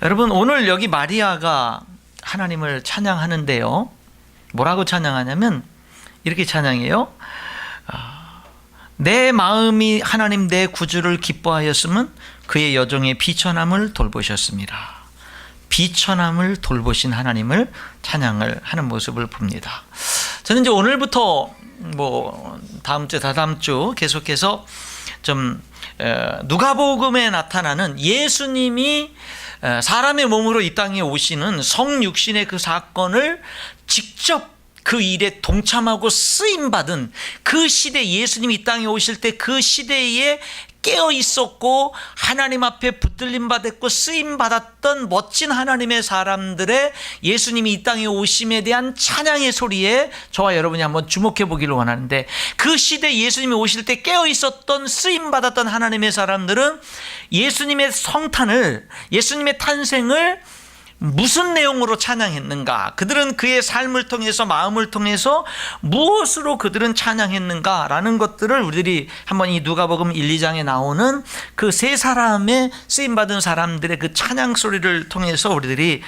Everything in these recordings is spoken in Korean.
여러분, 오늘 여기 마리아가 하나님을 찬양하는데요, 뭐라고 찬양하냐면 이렇게 찬양해요. 내 마음이 하나님 내 구주를 기뻐하였으면 그의 여종의 비천함을 돌보셨습니다. 비천함을 돌보신 하나님을 찬양을 하는 모습을 봅니다. 저는 이제 오늘부터 다음 주, 다다음 주 계속해서 좀 누가복음에 나타나는 예수님이 사람의 몸으로 이 땅에 오시는 성육신의 그 사건을 직접 그 일에 동참하고 쓰임받은 그 시대, 예수님이 이 땅에 오실 때 그 시대에 깨어 있었고 하나님 앞에 붙들림 받았고 쓰임 받았던 멋진 하나님의 사람들의 예수님이 이 땅에 오심에 대한 찬양의 소리에 저와 여러분이 한번 주목해 보기를 원하는데, 그 시대 예수님이 오실 때 깨어 있었던 쓰임 받았던 하나님의 사람들은 예수님의 성탄을, 예수님의 탄생을 무슨 내용으로 찬양했는가? 그들은 그의 삶을 통해서, 마음을 통해서 무엇으로 그들은 찬양했는가라는 것들을 우리들이 한번 이 누가복음 1, 2장에 나오는 그 세 사람의 쓰임받은 사람들의 그 찬양 소리를 통해서 우리들이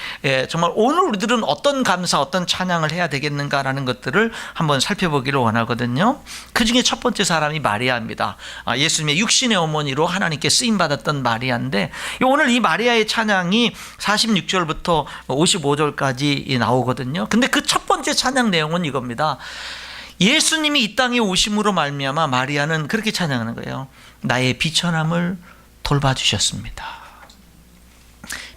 정말 오늘 우리들은 어떤 감사, 어떤 찬양을 해야 되겠는가라는 것들을 한번 살펴보기를 원하거든요. 그 중에 첫 번째 사람이 마리아입니다. 예수님의 육신의 어머니로 하나님께 쓰임받았던 마리아인데, 오늘 이 마리아의 찬양이 46절부터 55절까지 나오거든요. 근데 그 첫 번째 찬양 내용은 이겁니다. 예수님이 이 땅에 오심으로 말미암아 마리아는 그렇게 찬양하는 거예요. 나의 비천함을 돌봐주셨습니다.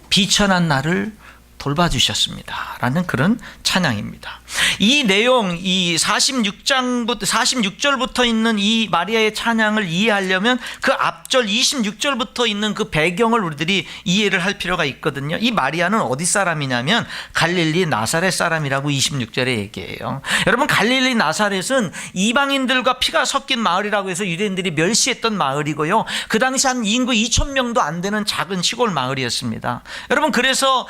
비천한 나를 돌봐주셨습니다 라는 그런 찬양입니다. 이 내용, 이 46절부터 있는 이 마리아의 찬양을 이해하려면 그 앞절 26절부터 있는 그 배경을 우리들이 이해를 할 필요가 있거든요. 이 마리아는 어디 사람이냐면 갈릴리 나사렛 사람이라고 26절에 얘기해요. 여러분, 갈릴리 나사렛은 이방인들과 피가 섞인 마을이라고 해서 유대인들이 멸시했던 마을이고요, 그 당시 한 인구 2,000명도 안 되는 작은 시골 마을이었습니다. 여러분, 그래서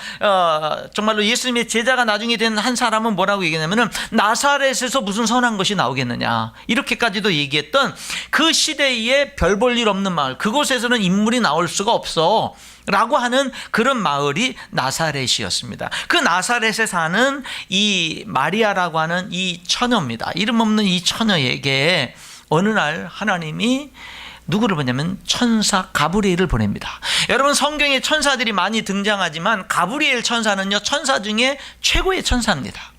정말로 예수님의 제자가 나중에 된 한 사람은 뭐라고 얘기하냐면은 나사렛에서 무슨 선한 것이 나오겠느냐, 이렇게까지도 얘기했던 그 시대에 별 볼 일 없는 마을, 그곳에서는 인물이 나올 수가 없어 라고 하는 그런 마을이 나사렛이었습니다. 그 나사렛에 사는 이 마리아라고 하는 이 처녀입니다. 이름 없는 이 처녀에게 어느 날 하나님이 누구를 보냐면 천사 가브리엘을 보냅니다. 여러분, 성경에 천사들이 많이 등장하지만 가브리엘 천사는요, 천사 중에 최고의 천사입니다.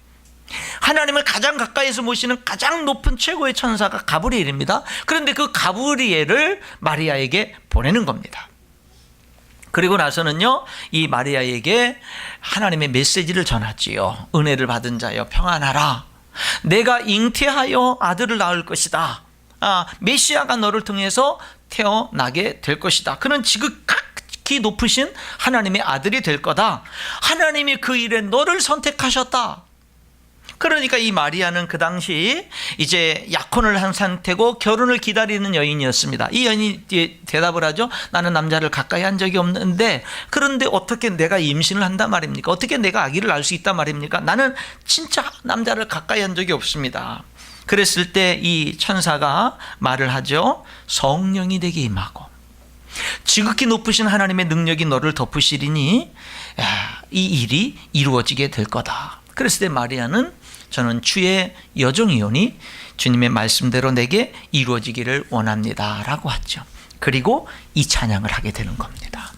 하나님을 가장 가까이서 모시는 가장 높은 최고의 천사가 가브리엘입니다. 그런데 그 가브리엘을 마리아에게 보내는 겁니다. 그리고 나서는요, 이 마리아에게 하나님의 메시지를 전하지요. 은혜를 받은 자여 평안하라. 내가 잉태하여 아들을 낳을 것이다. 메시아가 너를 통해서 태어나게 될 것이다. 그는 지극히 높으신 하나님의 아들이 될 거다. 하나님이 그 일에 너를 선택하셨다. 그러니까 이 마리아는 그 당시 이제 약혼을 한 상태고 결혼을 기다리는 여인이었습니다. 이 여인이 대답을 하죠. 나는 남자를 가까이 한 적이 없는데, 그런데 어떻게 내가 임신을 한단 말입니까? 어떻게 내가 아기를 낳을 수 있단 말입니까? 나는 진짜 남자를 가까이 한 적이 없습니다. 그랬을 때 이 천사가 말을 하죠. 성령이 내게 임하고 지극히 높으신 하나님의 능력이 너를 덮으시리니 이 일이 이루어지게 될 거다. 그랬을 때 마리아는 저는 주의 여종이오니 주님의 말씀대로 내게 이루어지기를 원합니다 라고 하죠. 그리고 이 찬양을 하게 되는 겁니다.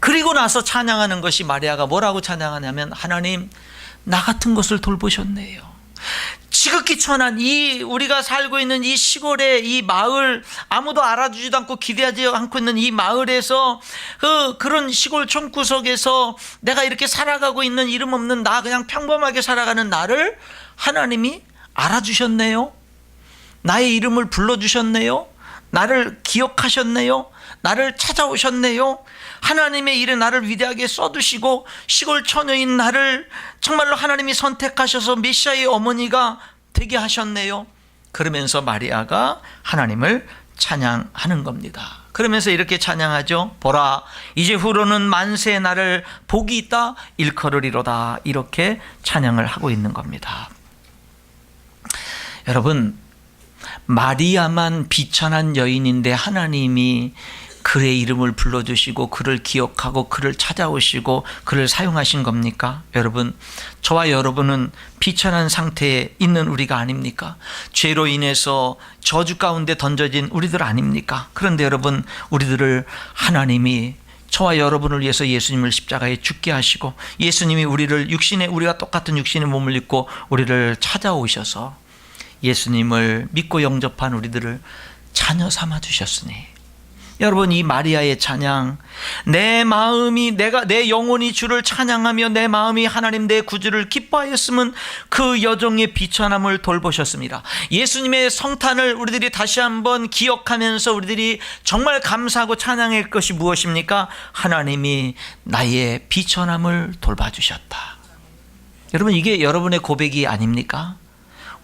그리고 나서 찬양하는 것이, 마리아가 뭐라고 찬양하냐면, 하나님 나 같은 것을 돌보셨네요. 지극히 천한 이 우리가 살고 있는 이 시골의 이 마을, 아무도 알아주지도 않고 기대하지 않고 있는 이 마을에서 그런 시골 촌구석에서 내가 이렇게 살아가고 있는 이름 없는 나, 그냥 평범하게 살아가는 나를 하나님이 알아주셨네요. 나의 이름을 불러주셨네요. 나를 기억하셨네요. 나를 찾아오셨네요. 하나님의 일에 나를 위대하게 써두시고 시골 처녀인 나를 정말로 하나님이 선택하셔서 메시아의 어머니가 되게 하셨네요. 그러면서 마리아가 하나님을 찬양하는 겁니다. 그러면서 이렇게 찬양하죠. 보라, 이제 후로는 만세의 나를 복이 있다 일컬으리로다. 이렇게 찬양을 하고 있는 겁니다. 여러분, 마리아만 비천한 여인인데 하나님이 그의 이름을 불러주시고 그를 기억하고 그를 찾아오시고 그를 사용하신 겁니까? 여러분, 저와 여러분은 비천한 상태에 있는 우리가 아닙니까? 죄로 인해서 저주 가운데 던져진 우리들 아닙니까? 그런데 여러분, 우리들을 하나님이 저와 여러분을 위해서 예수님을 십자가에 죽게 하시고 예수님이 우리가 똑같은 육신의 몸을 입고 우리를 찾아오셔서 예수님을 믿고 영접한 우리들을 자녀 삼아 주셨으니, 여러분, 이 마리아의 찬양, 내 영혼이 주를 찬양하며 내 마음이 하나님 내 구주를 기뻐하였음은 그 여종의 비천함을 돌보셨습니다. 예수님의 성탄을 우리들이 다시 한번 기억하면서 우리들이 정말 감사하고 찬양할 것이 무엇입니까? 하나님이 나의 비천함을 돌봐주셨다. 여러분, 이게 여러분의 고백이 아닙니까?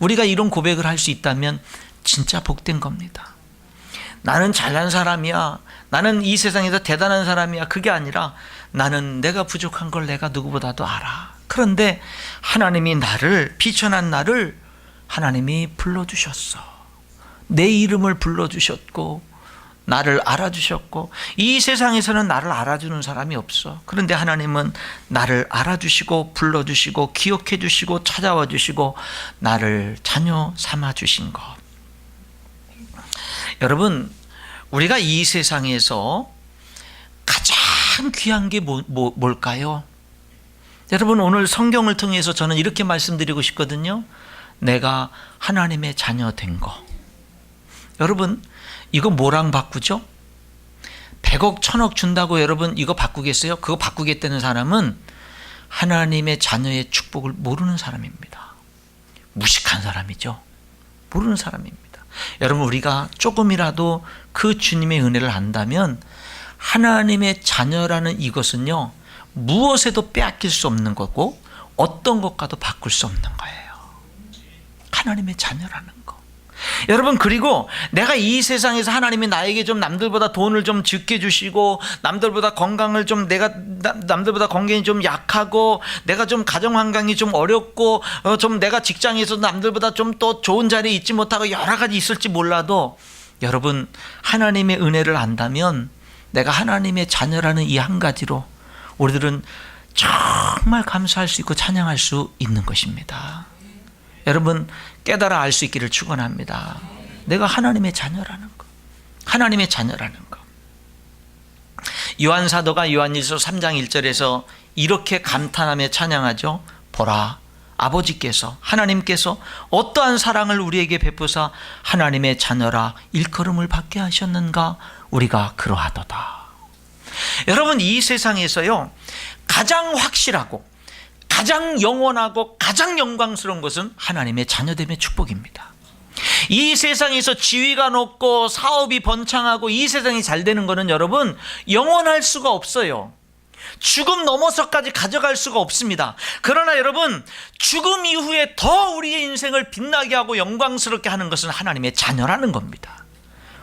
우리가 이런 고백을 할 수 있다면 진짜 복된 겁니다. 나는 잘난 사람이야, 나는 이 세상에서 대단한 사람이야, 그게 아니라 나는 내가 부족한 걸 내가 누구보다도 알아. 그런데 하나님이 비천한 나를 하나님이 불러주셨어. 내 이름을 불러주셨고 나를 알아주셨고, 이 세상에서는 나를 알아주는 사람이 없어. 그런데 하나님은 나를 알아주시고 불러주시고 기억해 주시고 찾아와 주시고 나를 자녀 삼아 주신 것. 여러분, 우리가 이 세상에서 가장 귀한 게 뭘까요? 여러분, 오늘 성경을 통해서 저는 이렇게 말씀드리고 싶거든요. 내가 하나님의 자녀 된 거. 여러분, 이거 뭐랑 바꾸죠? 100억 1000억 준다고 여러분 이거 바꾸겠어요? 그거 바꾸겠다는 사람은 하나님의 자녀의 축복을 모르는 사람입니다. 무식한 사람이죠. 모르는 사람입니다. 여러분, 우리가 조금이라도 그 주님의 은혜를 안다면 하나님의 자녀라는 이것은요, 무엇에도 빼앗길 수 없는 거고 어떤 것과도 바꿀 수 없는 거예요. 하나님의 자녀라는 거. 여러분, 그리고 내가 이 세상에서 하나님이 나에게 좀 남들보다 돈을 좀 적게 주시고 남들보다 건강을 좀 남들보다 건강이 좀 약하고 내가 좀 가정 환경이 좀 어렵고 좀 내가 직장에서 남들보다 좀 또 좋은 자리에 있지 못하고 여러 가지 있을지 몰라도, 여러분, 하나님의 은혜를 안다면 내가 하나님의 자녀라는 이 한 가지로 우리들은 정말 감사할 수 있고 찬양할 수 있는 것입니다. 여러분, 깨달아 알 수 있기를 축원합니다. 내가 하나님의 자녀라는 거, 하나님의 자녀라는 거. 요한 사도가 요한일서 3장 1절에서 이렇게 감탄하며 찬양하죠. 보라, 아버지께서, 하나님께서 어떠한 사랑을 우리에게 베푸사 하나님의 자녀라 일컬음을 받게 하셨는가, 우리가 그러하도다. 여러분, 이 세상에서요, 가장 확실하고 가장 영원하고 가장 영광스러운 것은 하나님의 자녀됨의 축복입니다. 이 세상에서 지위가 높고 사업이 번창하고 이 세상이 잘 되는 것은 여러분 영원할 수가 없어요. 죽음 넘어서까지 가져갈 수가 없습니다. 그러나 여러분, 죽음 이후에 더 우리의 인생을 빛나게 하고 영광스럽게 하는 것은 하나님의 자녀라는 겁니다.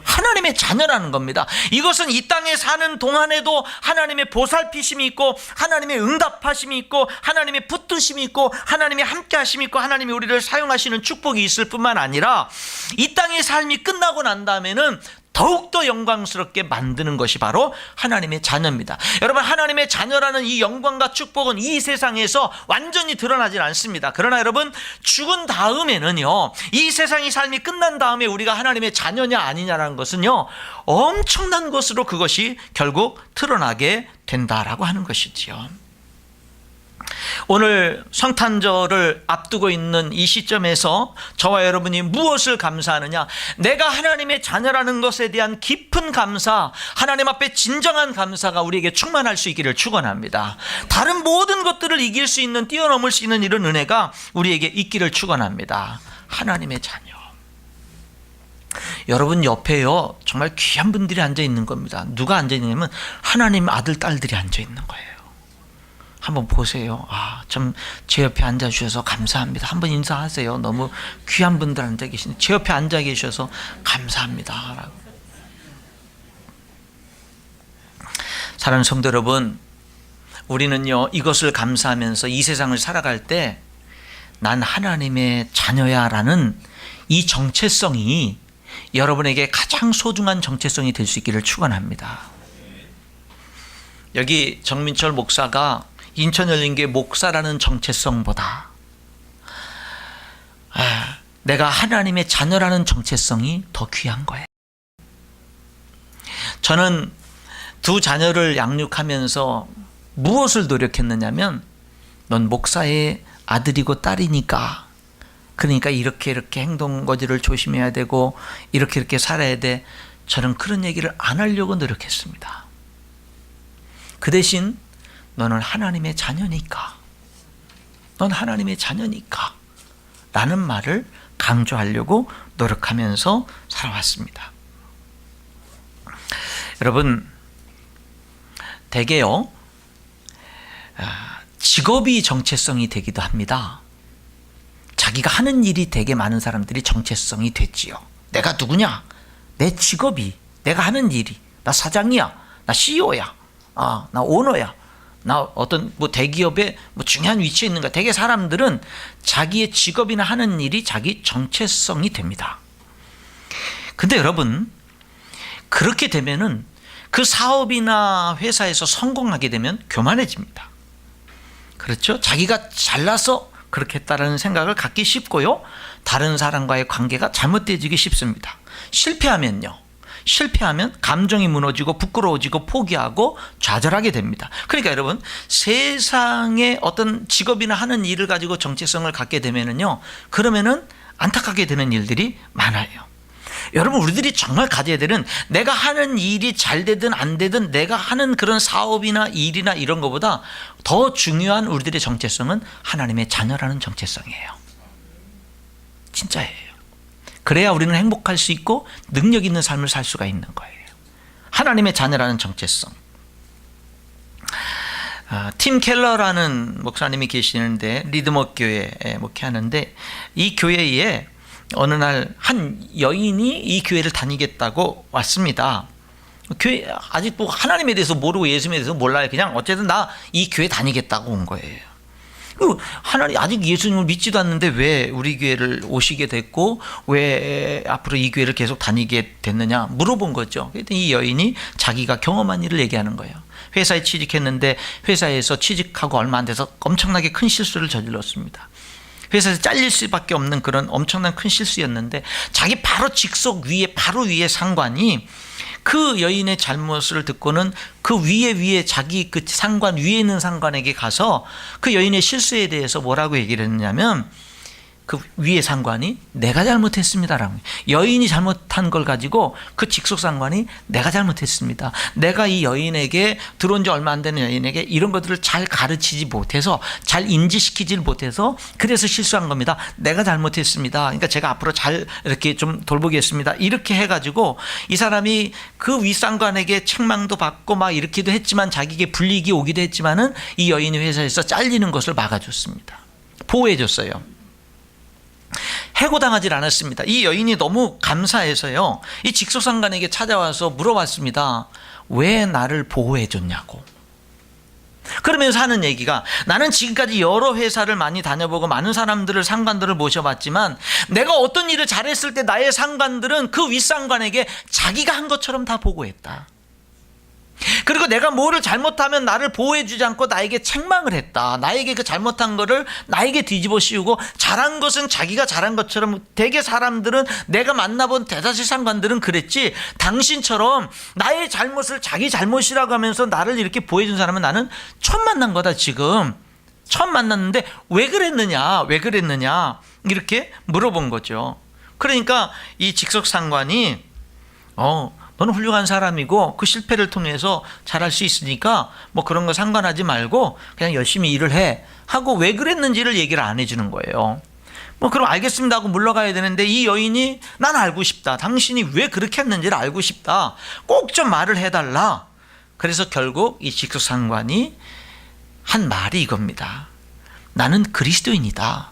하나님의 자녀라는 겁니다. 이것은 이 땅에 사는 동안에도 하나님의 보살피심이 있고 하나님의 응답하심이 있고 하나님의 붙드심이 있고 하나님의 함께하심이 있고 하나님이 우리를 사용하시는 축복이 있을 뿐만 아니라 이 땅의 삶이 끝나고 난 다음에는 더욱더 영광스럽게 만드는 것이 바로 하나님의 자녀입니다. 여러분, 하나님의 자녀라는 이 영광과 축복은 이 세상에서 완전히 드러나질 않습니다. 그러나 여러분, 죽은 다음에는요, 이 세상의 삶이 끝난 다음에 우리가 하나님의 자녀냐 아니냐라는 것은요, 엄청난 것으로 그것이 결국 드러나게 된다라고 하는 것이지요. 오늘 성탄절을 앞두고 있는 이 시점에서 저와 여러분이 무엇을 감사하느냐? 내가 하나님의 자녀라는 것에 대한 깊은 감사, 하나님 앞에 진정한 감사가 우리에게 충만할 수 있기를 축원합니다. 다른 모든 것들을 이길 수 있는, 뛰어넘을 수 있는 이런 은혜가 우리에게 있기를 축원합니다. 하나님의 자녀. 여러분 옆에요, 정말 귀한 분들이 앉아 있는 겁니다. 누가 앉아 있냐면 하나님 아들, 딸들이 앉아 있는 거예요. 한번 보세요. 참 제 옆에 앉아 주셔서 감사합니다. 한번 인사하세요. 너무 귀한 분들 앉아 계시네. 제 옆에 앉아 계셔서 감사합니다. 사랑하는 성도 여러분, 우리는요, 이것을 감사하면서 이 세상을 살아갈 때 난 하나님의 자녀야 라는 이 정체성이 여러분에게 가장 소중한 정체성이 될 수 있기를 축원합니다. 여기 정민철 목사가 인천열린교회 목사라는 정체성보다 내가 하나님의 자녀라는 정체성이 더 귀한 거예요. 저는 두 자녀를 양육하면서 무엇을 노력했느냐면, 넌 목사의 아들이고 딸이니까, 그러니까 이렇게 행동거지를 조심해야 되고 이렇게 살아야 돼. 저는 그런 얘기를 안 하려고 노력했습니다. 그 대신 너는 하나님의 자녀니까, 넌 하나님의 자녀니까 라는 말을 강조하려고 노력하면서 살아왔습니다. 여러분, 대개요 직업이 정체성이 되기도 합니다. 자기가 하는 일이 되게 많은 사람들이 정체성이 됐지요. 내가 누구냐? 내 직업이, 내가 하는 일이, 나 사장이야, 나 CEO야, 나 오너야, 나 어떤 대기업의 중요한 위치에 있는 거야. 대개 사람들은 자기의 직업이나 하는 일이 자기 정체성이 됩니다. 근데 여러분, 그렇게 되면은 그 사업이나 회사에서 성공하게 되면 교만해집니다. 그렇죠? 자기가 잘나서 그렇게 했다라는 생각을 갖기 쉽고요, 다른 사람과의 관계가 잘못되어지기 쉽습니다. 실패하면 감정이 무너지고 부끄러워지고 포기하고 좌절하게 됩니다. 그러니까 여러분, 세상에 어떤 직업이나 하는 일을 가지고 정체성을 갖게 되면은요, 그러면은 안타깝게 되는 일들이 많아요. 여러분, 우리들이 정말 가져야 되는, 내가 하는 일이 잘 되든 안 되든 내가 하는 그런 사업이나 일이나 이런 것보다 더 중요한 우리들의 정체성은 하나님의 자녀라는 정체성이에요. 진짜예요. 그래야 우리는 행복할 수 있고 능력 있는 삶을 살 수가 있는 거예요. 하나님의 자녀라는 정체성. 팀 켈러라는 목사님이 계시는데 리드머 교회에 목회하는데, 이 교회에 어느 날 한 여인이 이 교회를 다니겠다고 왔습니다. 교회 아직도 하나님에 대해서 모르고 예수님에 대해서 몰라요. 그냥 어쨌든 나 이 교회 다니겠다고 온 거예요. 하나님, 아직 예수님을 믿지도 않는데 왜 우리 교회를 오시게 됐고 왜 앞으로 이 교회를 계속 다니게 됐느냐 물어본 거죠. 그랬더니 이 여인이 자기가 경험한 일을 얘기하는 거예요. 회사에 취직했는데 회사에서 취직하고 얼마 안 돼서 엄청나게 큰 실수를 저질렀습니다. 회사에서 잘릴 수밖에 없는 그런 엄청난 큰 실수였는데, 자기 바로 직속 위에, 바로 위에 상관이 그 여인의 잘못을 듣고는 그 위에 자기 그 상관 위에 있는 상관에게 가서 그 여인의 실수에 대해서 뭐라고 얘기를 했냐면, 그 위에 상관이 내가 잘못했습니다라고, 여인이 잘못한 걸 가지고 그 직속 상관이 내가 잘못했습니다, 내가 이 여인에게, 들어온 지 얼마 안 되는 여인에게 이런 것들을 잘 가르치지 못해서, 잘 인지시키지 못해서 그래서 실수한 겁니다, 내가 잘못했습니다, 그러니까 제가 앞으로 잘 이렇게 좀 돌보겠습니다, 이렇게 해가지고 이 사람이 그 윗상관에게 책망도 받고 막 이렇게도 했지만, 자기에게 불이익이 오기도 했지만은 이 여인이 회사에서 잘리는 것을 막아줬습니다. 보호해줬어요. 해고당하지 않았습니다. 이 여인이 너무 감사해서요, 이 직속상관에게 찾아와서 물어봤습니다. 왜 나를 보호해 줬냐고. 그러면서 하는 얘기가, 나는 지금까지 여러 회사를 많이 다녀보고 많은 사람들을, 상관들을 모셔봤지만 내가 어떤 일을 잘했을 때 나의 상관들은 그 윗상관에게 자기가 한 것처럼 다 보고했다. 그리고 내가 뭐를 잘못하면 나를 보호해주지 않고 나에게 책망을 했다. 나에게 그 잘못한 거를 나에게 뒤집어 씌우고, 잘한 것은 자기가 잘한 것처럼, 대개 사람들은, 내가 만나본 대다수 상관들은 그랬지, 당신처럼 나의 잘못을 자기 잘못이라고 하면서 나를 이렇게 보호해준 사람은 나는 처음 만난 거다. 지금 처음 만났는데 왜 그랬느냐 이렇게 물어본 거죠. 그러니까 이 직속 상관이 너는 훌륭한 사람이고 그 실패를 통해서 잘할 수 있으니까 뭐 그런 거 상관하지 말고 그냥 열심히 일을 해 하고, 왜 그랬는지를 얘기를 안 해주는 거예요. 뭐 그럼 알겠습니다 하고 물러가야 되는데, 이 여인이 난 알고 싶다, 당신이 왜 그렇게 했는지를 알고 싶다, 꼭 좀 말을 해달라. 그래서 결국 이 직속상관이 한 말이 이겁니다. 나는 그리스도인이다.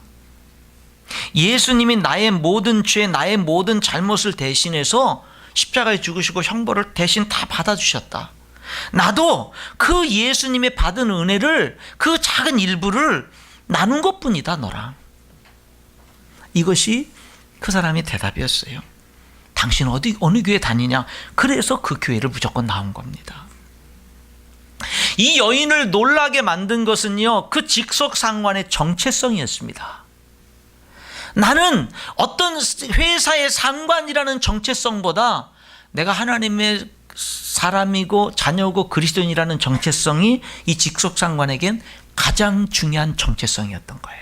예수님이 나의 모든 죄, 나의 모든 잘못을 대신해서 십자가에 죽으시고 형벌을 대신 다 받아주셨다. 나도 그 예수님의 받은 은혜를, 그 작은 일부를 나눈 것뿐이다, 너랑. 이것이 그 사람의 대답이었어요. 당신 어느 교회 다니냐? 그래서 그 교회를 무조건 나온 겁니다. 이 여인을 놀라게 만든 것은요, 그 직속상관의 정체성이었습니다. 나는 어떤 회사의 상관이라는 정체성보다 내가 하나님의 사람이고 자녀고 그리스도인이라는 정체성이 이 직속상관에겐 가장 중요한 정체성이었던 거예요.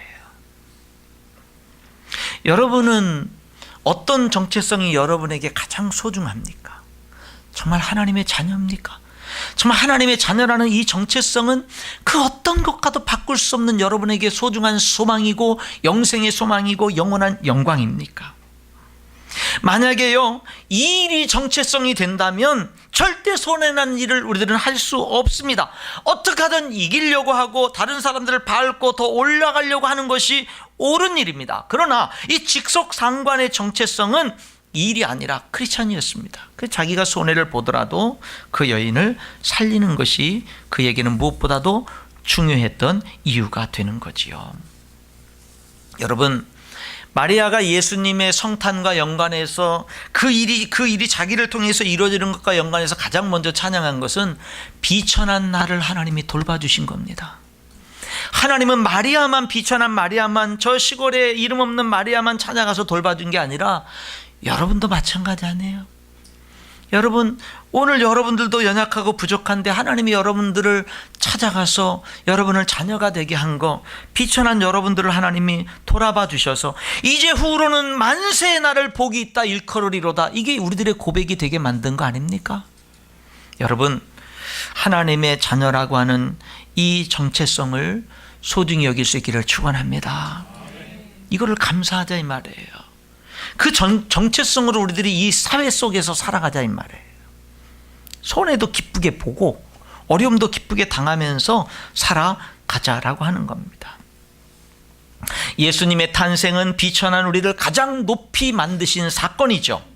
여러분은 어떤 정체성이 여러분에게 가장 소중합니까? 정말 하나님의 자녀입니까? 정말 하나님의 자녀라는 이 정체성은 그 어떤 것과도 바꿀 수 없는 여러분에게 소중한 소망이고 영생의 소망이고 영원한 영광입니까? 만약에요, 이 일이 정체성이 된다면 절대 손해난 일을 우리들은 할 수 없습니다. 어떻게 하든 이기려고 하고 다른 사람들을 밟고 더 올라가려고 하는 것이 옳은 일입니다. 그러나 이 직속상관의 정체성은 이 일이 아니라 크리스찬이었습니다. 그래서 자기가 손해를 보더라도 그 여인을 살리는 것이 그에게는 무엇보다도 중요했던 이유가 되는 거지요. 여러분, 마리아가 예수님의 성탄과 연관해서 그 일이 자기를 통해서 이루어지는 것과 연관해서 가장 먼저 찬양한 것은 비천한 나를 하나님이 돌봐주신 겁니다. 하나님은 마리아만, 비천한 마리아만, 저 시골에 이름 없는 마리아만 찾아가서 돌봐준 게 아니라 여러분도 마찬가지 아니에요? 여러분, 오늘 여러분들도 연약하고 부족한데 하나님이 여러분들을 찾아가서 여러분을 자녀가 되게 한 거, 비천한 여러분들을 하나님이 돌아봐 주셔서 이제 후로는 만세의 날을 복이 있다 일컬으리로다, 이게 우리들의 고백이 되게 만든 거 아닙니까? 여러분, 하나님의 자녀라고 하는 이 정체성을 소중히 여길 수 있기를 축원합니다. 이거를 감사하자 이 말이에요. 그 정체성으로 우리들이 이 사회 속에서 살아가자 이 말이에요. 손해도 기쁘게 보고 어려움도 기쁘게 당하면서 살아가자라고 하는 겁니다. 예수님의 탄생은 비천한 우리를 가장 높이 만드신 사건이죠.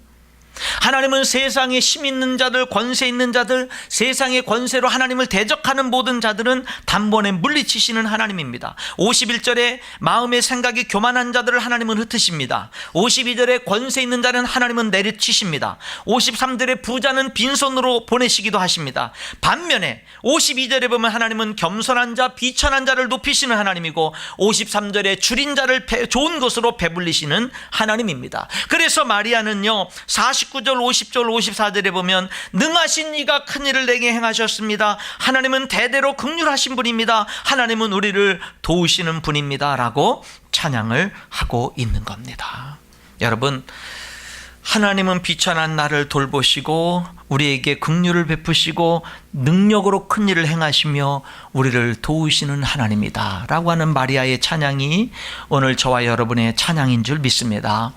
하나님은 세상에 힘 있는 자들, 권세 있는 자들, 세상의 권세로 하나님을 대적하는 모든 자들은 단번에 물리치시는 하나님입니다. 51절에 마음의 생각이 교만한 자들을 하나님은 흩으십니다. 52절에 권세 있는 자는 하나님은 내리치십니다. 53절에 부자는 빈손으로 보내시기도 하십니다. 반면에 52절에 보면 하나님은 겸손한 자, 비천한 자를 높이시는 하나님이고 53절에 줄인 자를 좋은 것으로 배불리시는 하나님입니다. 그래서 마리아는요, 49절, 50절, 54절에 보면 능하신 이가 큰 일을 내게 행하셨습니다. 하나님은 대대로 긍휼하신 분입니다. 하나님은 우리를 도우시는 분입니다 라고 찬양을 하고 있는 겁니다. 여러분, 하나님은 비천한 나를 돌보시고 우리에게 긍휼을 베푸시고 능력으로 큰 일을 행하시며 우리를 도우시는 하나님이다 라고 하는 마리아의 찬양이 오늘 저와 여러분의 찬양인 줄 믿습니다.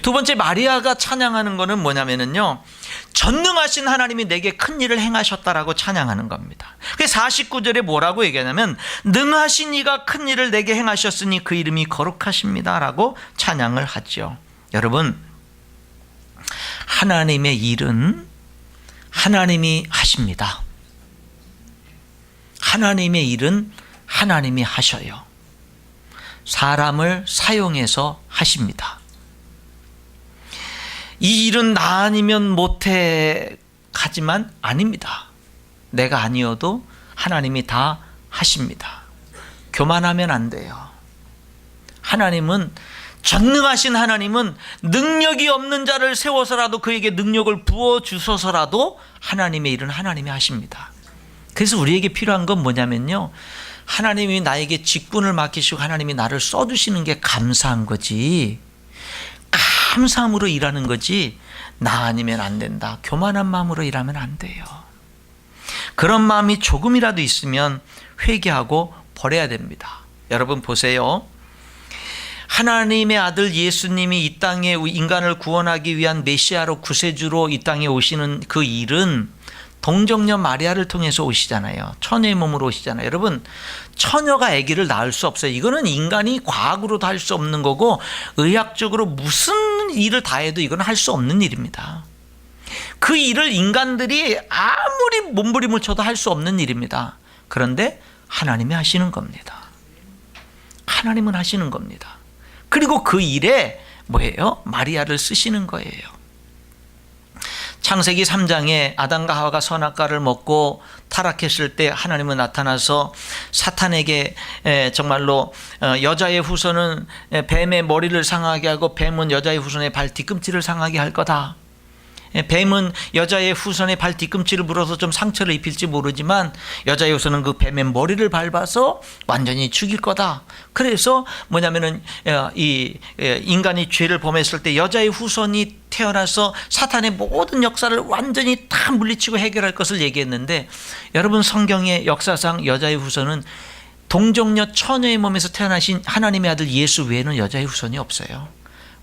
두 번째, 마리아가 찬양하는 것은 뭐냐면요, 전능하신 하나님이 내게 큰 일을 행하셨다라고 찬양하는 겁니다. 그래서 49절에 뭐라고 얘기하냐면 능하신 이가 큰 일을 내게 행하셨으니 그 이름이 거룩하십니다 라고 찬양을 하죠. 여러분, 하나님의 일은 하나님이 하십니다. 하나님의 일은 하나님이 하셔요. 사람을 사용해서 하십니다. 이 일은 나 아니면 못해 하지만 아닙니다. 내가 아니어도 하나님이 다 하십니다. 교만하면 안 돼요. 하나님은, 전능하신 하나님은 능력이 없는 자를 세워서라도 그에게 능력을 부어주셔서라도 하나님의 일은 하나님이 하십니다. 그래서 우리에게 필요한 건 뭐냐면요, 하나님이 나에게 직분을 맡기시고 하나님이 나를 써주시는 게 감사한 거지, 감사함으로 일하는 거지, 나 아니면 안 된다, 교만한 마음으로 일하면 안 돼요. 그런 마음이 조금이라도 있으면 회개하고 버려야 됩니다. 여러분 보세요. 하나님의 아들 예수님이 이 땅에 인간을 구원하기 위한 메시아로, 구세주로 이 땅에 오시는 그 일은 동정녀 마리아를 통해서 오시잖아요. 처녀의 몸으로 오시잖아요. 여러분, 처녀가 아기를 낳을 수 없어요. 이거는 인간이 과학으로도 할 수 없는 거고 의학적으로 무슨 일을 다 해도 이건 할 수 없는 일입니다. 그 일을 인간들이 아무리 몸부림을 쳐도 할 수 없는 일입니다. 그런데 하나님이 하시는 겁니다. 하나님은 하시는 겁니다. 그리고 그 일에 뭐예요? 마리아를 쓰시는 거예요. 창세기 3장에 아담과 하와가 선악과를 먹고 타락했을 때 하나님은 나타나서 사탄에게 정말로 여자의 후손은 뱀의 머리를 상하게 하고 뱀은 여자의 후손의 발 뒤꿈치를 상하게 할 거다. 뱀은 여자의 후손의 발 뒤꿈치를 물어서 좀 상처를 입힐지 모르지만 여자의 후손은 그 뱀의 머리를 밟아서 완전히 죽일 거다. 그래서 뭐냐면은 이 인간이 죄를 범했을 때 여자의 후손이 태어나서 사탄의 모든 역사를 완전히 다 물리치고 해결할 것을 얘기했는데, 여러분 성경의 역사상 여자의 후손은 동정녀 처녀의 몸에서 태어나신 하나님의 아들 예수 외에는 여자의 후손이 없어요.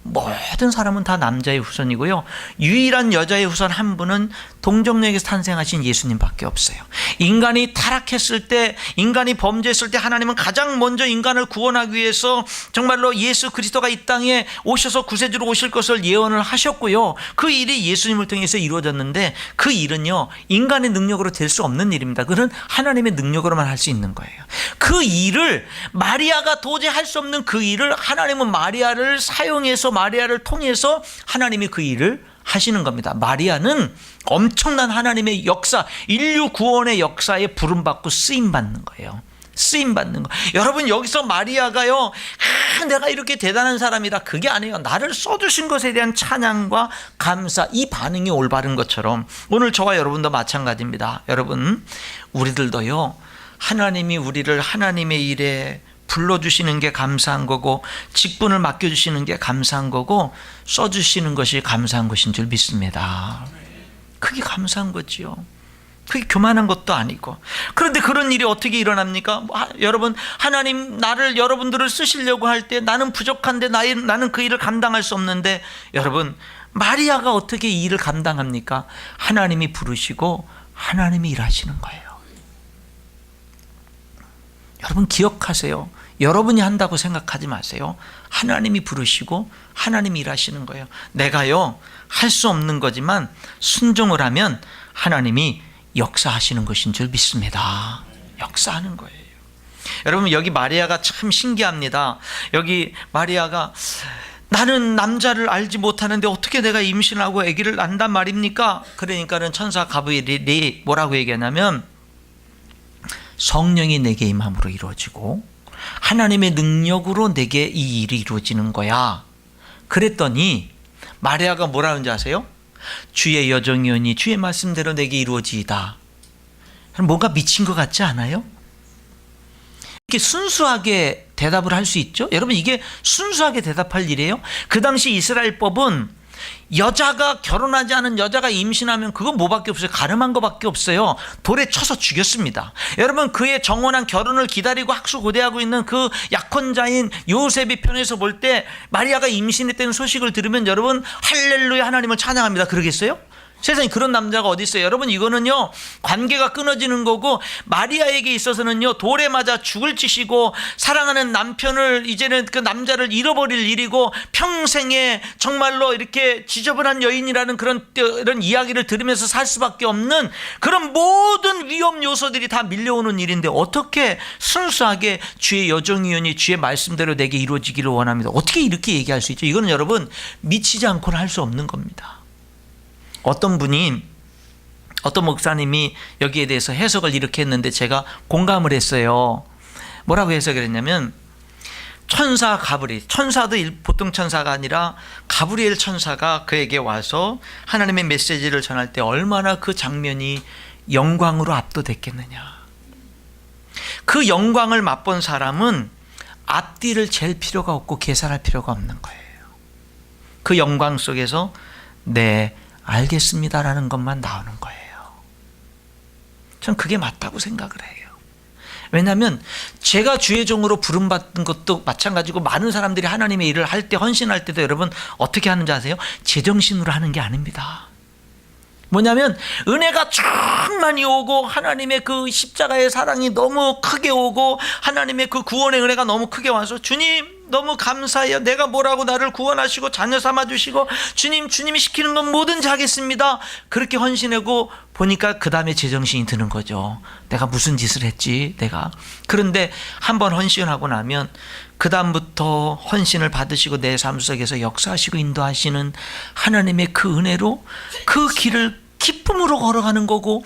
모든 사람은 다 남자의 후손이고요. 유일한 여자의 후손 한 분은 동정녀에게서 탄생하신 예수님밖에 없어요. 인간이 타락했을 때, 인간이 범죄했을 때 하나님은 가장 먼저 인간을 구원하기 위해서 정말로 예수 그리스도가 이 땅에 오셔서 구세주로 오실 것을 예언을 하셨고요. 그 일이 예수님을 통해서 이루어졌는데 그 일은요, 인간의 능력으로 될 수 없는 일입니다. 그건 하나님의 능력으로만 할 수 있는 거예요. 그 일을 마리아가 도저히 할 수 없는 그 일을 하나님은 마리아를 사용해서, 마리아를 통해서 하나님이 그 일을 하시는 겁니다. 마리아는 엄청난 하나님의 역사, 인류 구원의 역사에 부름받고 쓰임받는 거예요. 쓰임받는 거. 여러분 여기서 마리아가요, 내가 이렇게 대단한 사람이다, 그게 아니에요. 나를 써주신 것에 대한 찬양과 감사, 이 반응이 올바른 것처럼 오늘 저와 여러분도 마찬가지입니다. 여러분 우리들도요, 하나님이 우리를 하나님의 일에 불러주시는 게 감사한 거고, 직분을 맡겨주시는 게 감사한 거고, 써주시는 것이 감사한 것인 줄 믿습니다. 그게 감사한 거지요. 그게 교만한 것도 아니고. 그런데 그런 일이 어떻게 일어납니까? 여러분, 하나님 나를, 여러분들을 쓰시려고 할 때 나는 부족한데, 나는 그 일을 감당할 수 없는데, 여러분 마리아가 어떻게 이 일을 감당합니까? 하나님이 부르시고 하나님이 일하시는 거예요. 여러분 기억하세요. 여러분이 한다고 생각하지 마세요. 하나님이 부르시고 하나님이 일하시는 거예요. 내가요, 할 수 없는 거지만 순종을 하면 하나님이 역사하시는 것인 줄 믿습니다. 역사하는 거예요. 여러분 여기 마리아가 참 신기합니다. 여기 마리아가 나는 남자를 알지 못하는데 어떻게 내가 임신하고 아기를 낳는단 말입니까? 그러니까는 천사 가브리엘이 뭐라고 얘기하냐면, 성령이 내게 임함으로 이루어지고 하나님의 능력으로 내게 이 일이 이루어지는 거야. 그랬더니 마리아가 뭐라는지 아세요? 주의 여정이오니 주의 말씀대로 내게 이루어지이다. 뭔가 미친 것 같지 않아요? 이렇게 순수하게 대답을 할 수 있죠? 여러분 이게 순수하게 대답할 일이에요? 그 당시 이스라엘법은 여자가, 결혼하지 않은 여자가 임신하면 그건 뭐밖에 없어요? 가늠한 것밖에 없어요. 돌에 쳐서 죽였습니다. 여러분 그의 정원한 결혼을 기다리고 학수고대하고 있는 그 약혼자인 요셉의 편에서 볼 때 마리아가 임신했다는 소식을 들으면 여러분 할렐루야 하나님을 찬양합니다. 그러겠어요? 세상에 그런 남자가 어디 있어요? 여러분 이거는요, 관계가 끊어지는 거고, 마리아에게 있어서는요, 돌에 맞아 죽을 짓이고, 사랑하는 남편을, 이제는 그 남자를 잃어버릴 일이고, 평생에 정말로 이렇게 지저분한 여인이라는 이런 이야기를 들으면서 살 수밖에 없는 그런 모든 위험 요소들이 다 밀려오는 일인데, 어떻게 순수하게 주의 여정이오니 주의 말씀대로 내게 이루어지기를 원합니다. 어떻게 이렇게 얘기할 수 있죠? 이거는 여러분 미치지 않고는 할 수 없는 겁니다. 어떤 목사님이 여기에 대해서 해석을 이렇게 했는데 제가 공감을 했어요. 뭐라고 해석을 했냐면, 천사 가브리엘, 천사도 보통 천사가 아니라 가브리엘 천사가 그에게 와서 하나님의 메시지를 전할 때 얼마나 그 장면이 영광으로 압도됐겠느냐. 그 영광을 맛본 사람은 앞뒤를 잴 필요가 없고 계산할 필요가 없는 거예요. 그 영광 속에서 네, 알겠습니다라는 것만 나오는 거예요. 전 그게 맞다고 생각을 해요. 왜냐하면 제가 주의 종으로 부름받은 것도 마찬가지고, 많은 사람들이 하나님의 일을 할 때, 헌신할 때도 여러분 어떻게 하는지 아세요? 제정신으로 하는 게 아닙니다. 뭐냐면 은혜가 충만히 오고, 하나님의 그 십자가의 사랑이 너무 크게 오고, 하나님의 그 구원의 은혜가 너무 크게 와서, 주님 너무 감사해요. 내가 뭐라고 나를 구원하시고 자녀 삼아주시고 주님이 시키는 건 뭐든지 하겠습니다. 그렇게 헌신하고 보니까 그 다음에 제정신이 드는 거죠. 내가 무슨 짓을 했지 내가. 그런데 한번 헌신하고 나면 그 다음부터 헌신을 받으시고 내 삶 속에서 역사하시고 인도하시는 하나님의 그 은혜로 그 길을 기쁨으로 걸어가는 거고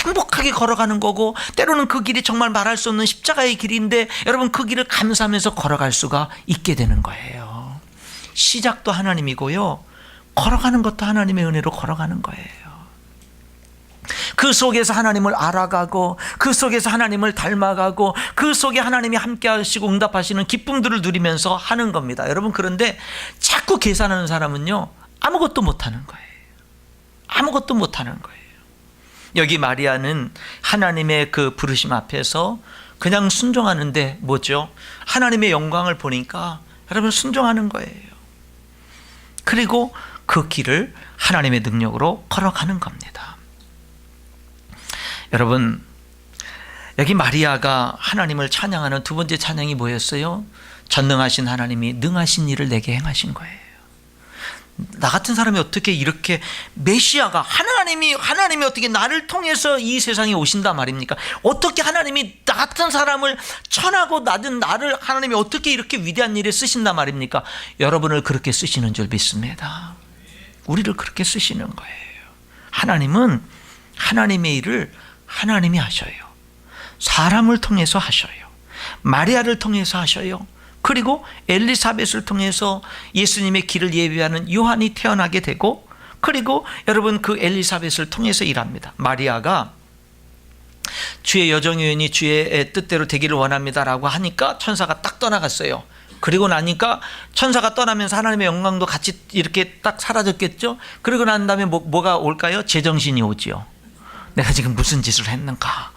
행복하게 걸어가는 거고, 때로는 그 길이 정말 말할 수 없는 십자가의 길인데 여러분 그 길을 감사하면서 걸어갈 수가 있게 되는 거예요. 시작도 하나님이고요, 걸어가는 것도 하나님의 은혜로 걸어가는 거예요. 그 속에서 하나님을 알아가고 그 속에서 하나님을 닮아가고 그 속에 하나님이 함께 하시고 응답하시는 기쁨들을 누리면서 하는 겁니다. 여러분, 그런데 자꾸 계산하는 사람은요 아무것도 못하는 거예요. 아무것도 못하는 거예요. 여기 마리아는 하나님의 그 부르심 앞에서 그냥 순종하는데 뭐죠? 하나님의 영광을 보니까 여러분 순종하는 거예요. 그리고 그 길을 하나님의 능력으로 걸어가는 겁니다. 여러분, 여기 마리아가 하나님을 찬양하는 두 번째 찬양이 뭐였어요? 전능하신 하나님이 능하신 일을 내게 행하신 거예요. 나 같은 사람이 어떻게 이렇게 메시아가 하나님이 어떻게 나를 통해서 이 세상에 오신단 말입니까? 어떻게 하나님이 나 같은 사람을 천하고 낮은 나를 하나님이 어떻게 이렇게 위대한 일에 쓰신단 말입니까? 여러분을 그렇게 쓰시는 줄 믿습니다. 우리를 그렇게 쓰시는 거예요. 하나님은 하나님의 일을 하나님이 하셔요. 사람을 통해서 하셔요. 마리아를 통해서 하셔요. 그리고 엘리사벳을 통해서 예수님의 길을 예비하는 요한이 태어나게 되고, 그리고 여러분 그 엘리사벳을 통해서 일합니다. 마리아가 주의 여정여인이 주의 뜻대로 되기를 원합니다라고 하니까 천사가 딱 떠나갔어요. 그리고 나니까 천사가 떠나면서 하나님의 영광도 같이 이렇게 딱 사라졌겠죠. 그리고 난 다음에 뭐가 올까요? 제정신이 오지요. 내가 지금 무슨 짓을 했는가.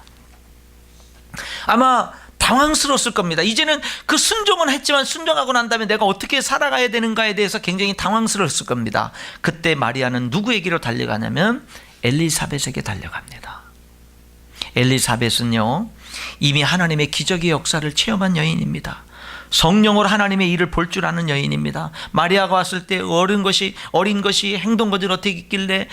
아마 당황스러웠을 겁니다. 이제는 그 순종은 했지만 순종하고 난 다음에 내가 어떻게 살아가야 되는가에 대해서 굉장히 당황스러웠을 겁니다. 그때 마리아는 누구에게로 달려가냐면 엘리사벳에게 달려갑니다. 엘리사벳은요 이미 하나님의 기적의 역사를 체험한 여인입니다. 성령으로 하나님의 일을 볼 줄 아는 여인입니다. 마리아가 왔을 때 어린 것이 행동거지를 어떻게 있길래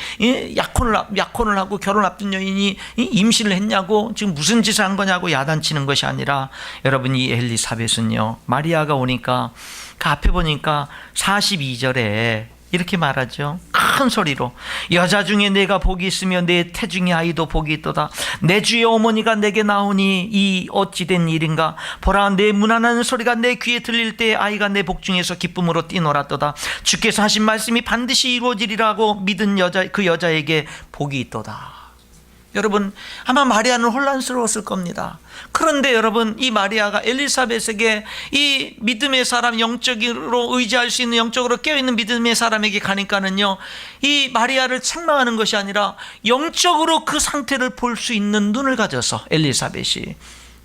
약혼을 하고 결혼 앞둔 여인이 임신을 했냐고, 지금 무슨 짓을 한 거냐고 야단치는 것이 아니라, 여러분 이 엘리사벳은요 마리아가 오니까 그 앞에 보니까 42절에 이렇게 말하죠. 큰 소리로 여자 중에 내가 복이 있으며 내 태중의 아이도 복이 있도다. 내 주의 어머니가 내게 나오니 이 어찌된 일인가. 보라, 내 무난한 소리가 내 귀에 들릴 때 아이가 내 복 중에서 기쁨으로 뛰놀았도다. 주께서 하신 말씀이 반드시 이루어지리라고 믿은 그 여자에게 복이 있도다. 여러분 아마 마리아는 혼란스러웠을 겁니다. 그런데 여러분 이 마리아가 엘리사벳에게 이 믿음의 사람, 영적으로 의지할 수 있는 영적으로 깨어있는 믿음의 사람에게 가니까는요 이 마리아를 책망하는 것이 아니라 영적으로 그 상태를 볼 수 있는 눈을 가져서 엘리사벳이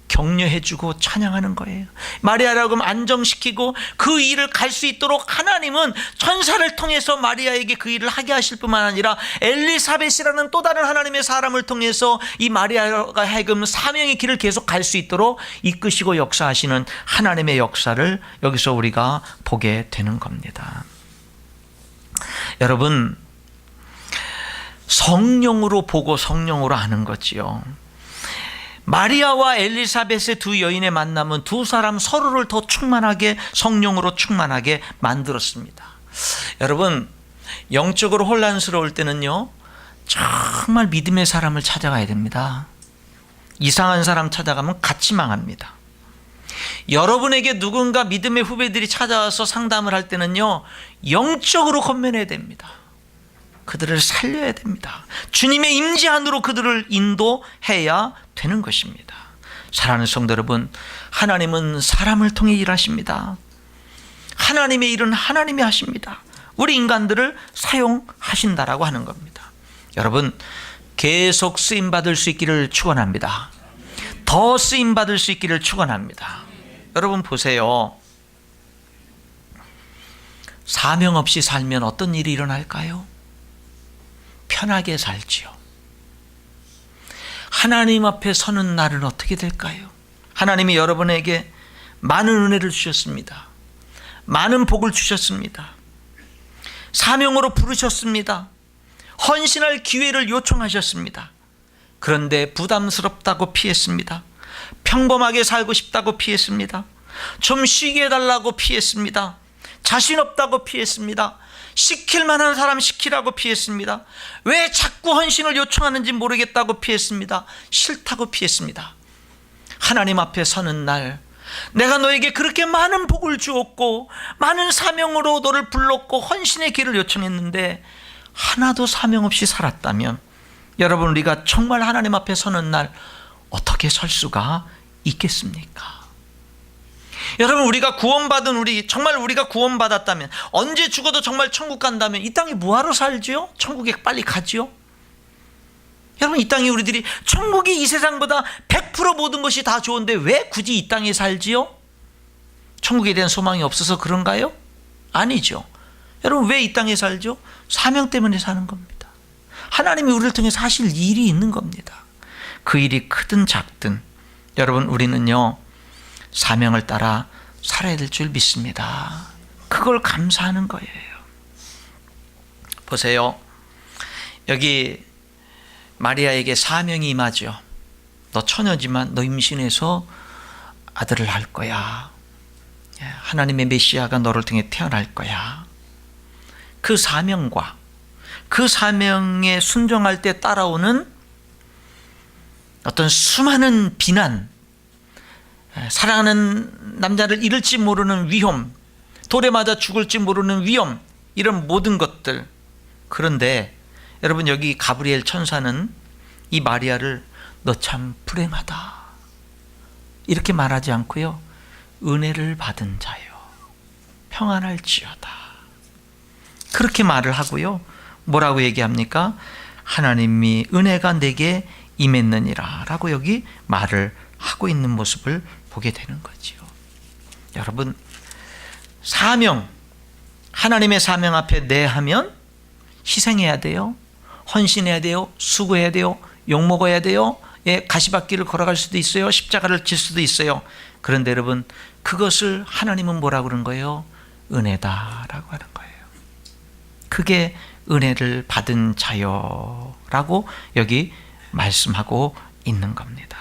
격려해주고 찬양하는 거예요. 마리아라고 하면 안정시키고 그 일을 갈 수 있도록 하나님은 천사를 통해서 마리아에게 그 일을 하게 하실 뿐만 아니라 엘리사벳이라는 또 다른 하나님의 사람을 통해서 이 마리아가 하여금 사명의 길을 계속 갈 수 있도록 이끄시고 역사하시는 하나님의 역사를 여기서 우리가 보게 되는 겁니다. 여러분, 성령으로 보고 성령으로 아는 거지요. 마리아와 엘리사벳의 두 여인의 만남은 두 사람 서로를 더 충만하게, 성령으로 충만하게 만들었습니다. 여러분, 영적으로 혼란스러울 때는요 정말 믿음의 사람을 찾아가야 됩니다. 이상한 사람 찾아가면 같이 망합니다. 여러분에게 누군가 믿음의 후배들이 찾아와서 상담을 할 때는요 영적으로 건면해야 됩니다. 그들을 살려야 됩니다. 주님의 임재 안으로 그들을 인도해야 되는 것입니다. 사랑하는 성도 여러분, 하나님은 사람을 통해 일하십니다. 하나님의 일은 하나님이 하십니다. 우리 인간들을 사용하신다라고 하는 겁니다. 여러분, 계속 쓰임받을 수 있기를 축원합니다. 더 쓰임받을 수 있기를 축원합니다. 여러분 보세요. 사명 없이 살면 어떤 일이 일어날까요? 편하게 살지요. 하나님 앞에 서는 날은 어떻게 될까요? 하나님이 여러분에게 많은 은혜를 주셨습니다. 많은 복을 주셨습니다. 사명으로 부르셨습니다. 헌신할 기회를 요청하셨습니다. 그런데 부담스럽다고 피했습니다. 평범하게 살고 싶다고 피했습니다. 좀 쉬게 해달라고 피했습니다. 자신 없다고 피했습니다. 시킬 만한 사람 시키라고 피했습니다. 왜 자꾸 헌신을 요청하는지 모르겠다고 피했습니다. 싫다고 피했습니다. 하나님 앞에 서는 날, 내가 너에게 그렇게 많은 복을 주었고 많은 사명으로 너를 불렀고 헌신의 길을 요청했는데 하나도 사명 없이 살았다면, 여러분, 우리가 정말 하나님 앞에 서는 날 어떻게 설 수가 있겠습니까? 여러분, 우리가 구원받은 정말 우리가 구원받았다면, 언제 죽어도 정말 천국 간다면 이 땅에 뭐하러 살지요? 천국에 빨리 가지요? 여러분, 이 땅에 우리들이 천국이 이 세상보다 100% 모든 것이 다 좋은데 왜 굳이 이 땅에 살지요? 천국에 대한 소망이 없어서 그런가요? 아니죠. 여러분, 왜 이 땅에 살죠? 사명 때문에 사는 겁니다. 하나님이 우리를 통해서 하실 일이 있는 겁니다. 그 일이 크든 작든 여러분, 우리는요 사명을 따라 살아야 될 줄 믿습니다. 그걸 감사하는 거예요. 보세요, 여기 마리아에게 사명이 임하죠. 너 처녀지만 너 임신해서 아들을 낳을 거야. 하나님의 메시아가 너를 통해 태어날 거야. 그 사명과 그 사명에 순종할 때 따라오는 어떤 수많은 비난, 사랑하는 남자를 잃을지 모르는 위험, 돌에 맞아 죽을지 모르는 위험, 이런 모든 것들. 그런데 여러분, 여기 가브리엘 천사는 이 마리아를 너 참 불행하다 이렇게 말하지 않고요, 은혜를 받은 자요 평안할지어다 그렇게 말을 하고요, 뭐라고 얘기합니까? 하나님이 은혜가 내게 임했느니라 라고 여기 말을 하고 있는 모습을 보게 되는 거죠. 여러분, 사명, 하나님의 사명 앞에 네 하면 희생해야 돼요, 헌신해야 돼요, 수고해야 돼요, 욕먹어야 돼요, 가시밭길을 걸어갈 수도 있어요, 십자가를 질 수도 있어요. 그런데 여러분, 그것을 하나님은 뭐라고 그러는 거예요? 은혜다라고 하는 거예요. 그게 은혜를 받은 자요 라고 여기 말씀하고 있는 겁니다.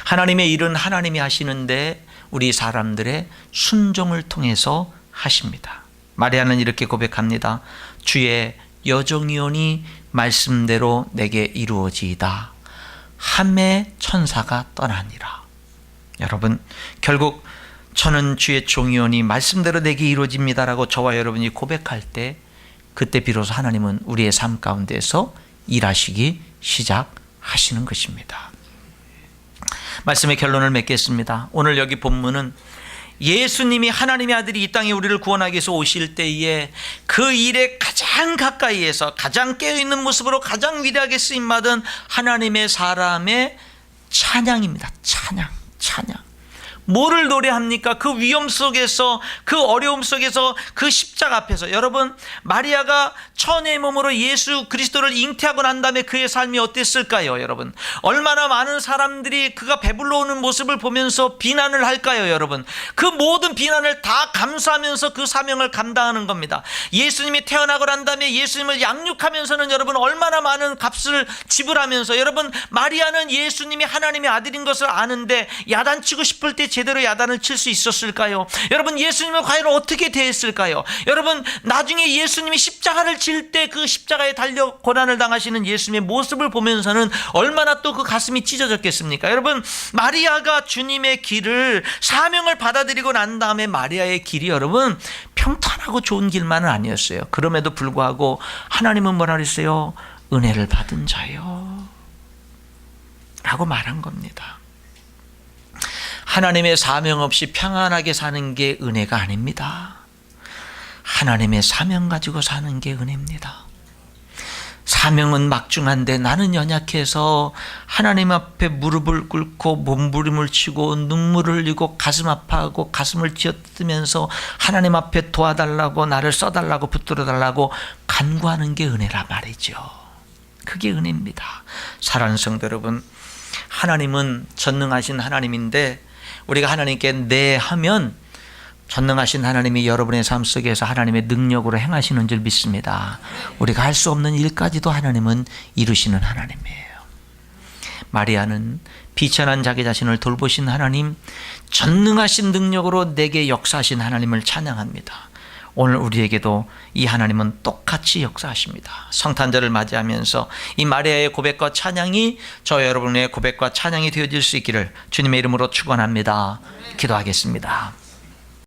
하나님의 일은 하나님이 하시는데 우리 사람들의 순종을 통해서 하십니다. 마리아는 이렇게 고백합니다. 주의 여종이오니 말씀대로 내게 이루어지이다 하매 천사가 떠나니라. 여러분, 결국 저는 주의 종이오니 말씀대로 내게 이루어집니다라고 저와 여러분이 고백할 때, 그때 비로소 하나님은 우리의 삶 가운데서 일하시기 시작하시는 것입니다. 말씀의 결론을 맺겠습니다. 오늘 여기 본문은 예수님이, 하나님의 아들이 이 땅에 우리를 구원하기 위해서 오실 때에 그 일에 가장 가까이에서 가장 깨어있는 모습으로 가장 위대하게 쓰임받은 하나님의 사람의 찬양입니다. 찬양. 뭐를 노래합니까? 그 위험 속에서, 그 어려움 속에서, 그 십자가 앞에서. 여러분, 마리아가 처녀의 몸으로 예수 그리스도를 잉태하고 난 다음에 그의 삶이 어땠을까요? 여러분, 얼마나 많은 사람들이 그가 배불러 오는 모습을 보면서 비난을 할까요? 여러분, 그 모든 비난을 다 감수하면서 그 사명을 감당하는 겁니다. 예수님이 태어나고 난 다음에 예수님을 양육하면서는 여러분, 얼마나 많은 값을 지불하면서, 여러분, 마리아는 예수님이 하나님의 아들인 것을 아는데 야단치고 싶을 때 제대로 야단을 칠 수 있었을까요? 여러분, 예수님을 과연 어떻게 대했을까요? 여러분, 나중에 예수님이 십자가를 질 때 그 십자가에 달려 고난을 당하시는 예수님의 모습을 보면서는 얼마나 또 그 가슴이 찢어졌겠습니까? 여러분, 마리아가 주님의 길을, 사명을 받아들이고 난 다음에 마리아의 길이 여러분 평탄하고 좋은 길만은 아니었어요. 그럼에도 불구하고 하나님은 뭐라 그랬어요? 은혜를 받은 자요 라고 말한 겁니다. 하나님의 사명 없이 평안하게 사는 게 은혜가 아닙니다. 하나님의 사명 가지고 사는 게 은혜입니다. 사명은 막중한데 나는 연약해서 하나님 앞에 무릎을 꿇고 몸부림을 치고 눈물을 흘리고 가슴 아파하고 가슴을 쥐어뜯으면서 하나님 앞에 도와달라고, 나를 써달라고, 붙들어달라고 간구하는 게 은혜라 말이죠. 그게 은혜입니다. 사랑하는 성도 여러분, 하나님은 전능하신 하나님인데 우리가 하나님께 네 하면 전능하신 하나님이 여러분의 삶 속에서 하나님의 능력으로 행하시는 줄 믿습니다. 우리가 할 수 없는 일까지도 하나님은 이루시는 하나님이에요. 마리아는 비천한 자기 자신을 돌보신 하나님, 전능하신 능력으로 내게 역사하신 하나님을 찬양합니다. 오늘 우리에게도 이 하나님은 똑같이 역사하십니다. 성탄절을 맞이하면서 이 마리아의 고백과 찬양이 저 여러분의 고백과 찬양이 되어질 수 있기를 주님의 이름으로 축원합니다. 기도하겠습니다.